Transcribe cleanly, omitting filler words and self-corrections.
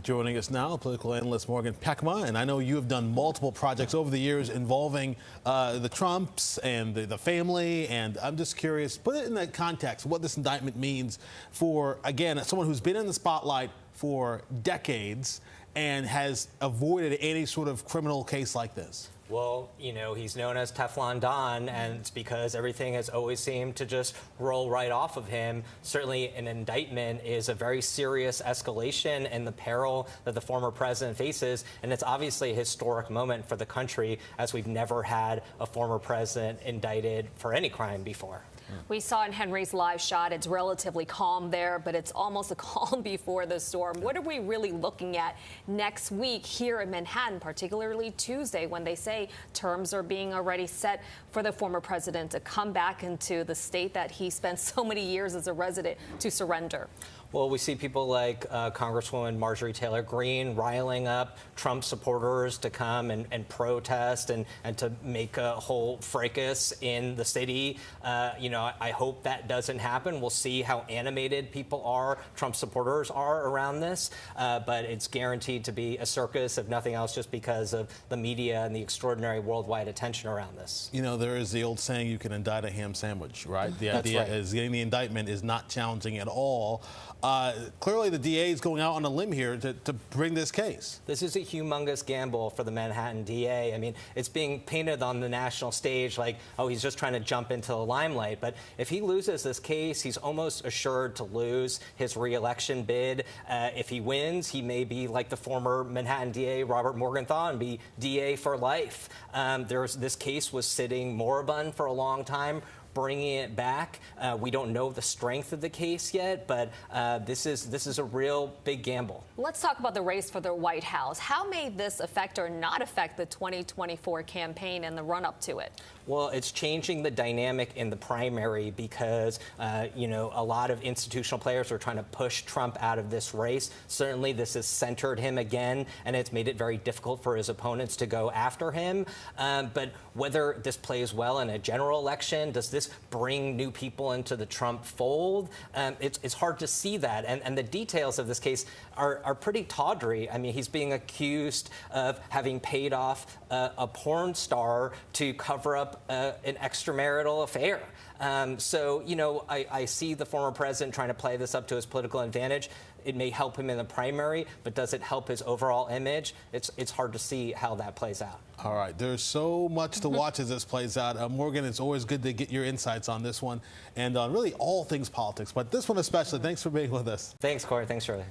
Joining us now, political analyst Morgan Pekma, and I know you have done multiple projects over the years involving the Trumps and the family, and I'm just curious, put it in that context, what this indictment means for, again, someone who's been in the spotlight for decades and has avoided any sort of criminal case like this. Well, you know, he's known as Teflon Don, and it's because everything has always seemed to just roll right off of him. Certainly an indictment is a very serious escalation in the peril that the former president faces, and it's obviously a historic moment for the country, as we've never had a former president indicted for any crime before. We saw in Henry's live shot, it's relatively calm there, but it's almost a calm before the storm. What are we really looking at next week here in Manhattan, particularly Tuesday, when they say terms are being already set for the former president to come back into the state that he spent so many years as a resident to surrender? Well, we see people like Congresswoman Marjorie Taylor Greene riling up Trump supporters to come and protest and to make a whole fracas in the city. You know, I hope that doesn't happen. We'll see how animated people are, Trump supporters are around this. But it's guaranteed to be a circus, if nothing else, just because of the media and the extraordinary worldwide attention around this. You know, there is the old saying, you can indict a ham sandwich, right? The idea is getting the indictment is not challenging at all. Clearly, the DA is going out on a limb here to bring this case. This is a humongous gamble for the Manhattan DA. I mean, it's being painted on the national stage like, oh, he's just trying to jump into the limelight. But if he loses this case, he's almost assured to lose his re-election bid. If he wins, he may be like the former Manhattan DA, Robert Morgenthau, and be DA for life. This case was sitting moribund for a long time. Bringing it back, we don't know the strength of the case yet, but this is a real big gamble. Let's talk about the race for the White House. How may this affect or not affect the 2024 campaign and the run-up to it? Well, it's changing the dynamic in the primary because, you know, a lot of institutional players are trying to push Trump out of this race. Certainly, this has centered him again, and it's made it very difficult for his opponents to go after him. But whether this plays well in a general election, does this bring new people into the Trump fold? It's hard to see that. And the details of this case are pretty tawdry. I mean, he's being accused of having paid off a porn star to cover up an extramarital affair. So, you know, I see the former president trying to play this up to his political advantage. It may help him in the primary, but does it help his overall image? It's hard to see how that plays out. All right, there's so much to watch as this plays out. Morgan, it's always good to get your insights on this one and on really all things politics, but this one especially. Thanks for being with us. Thanks, Corey. Thanks, Shirley.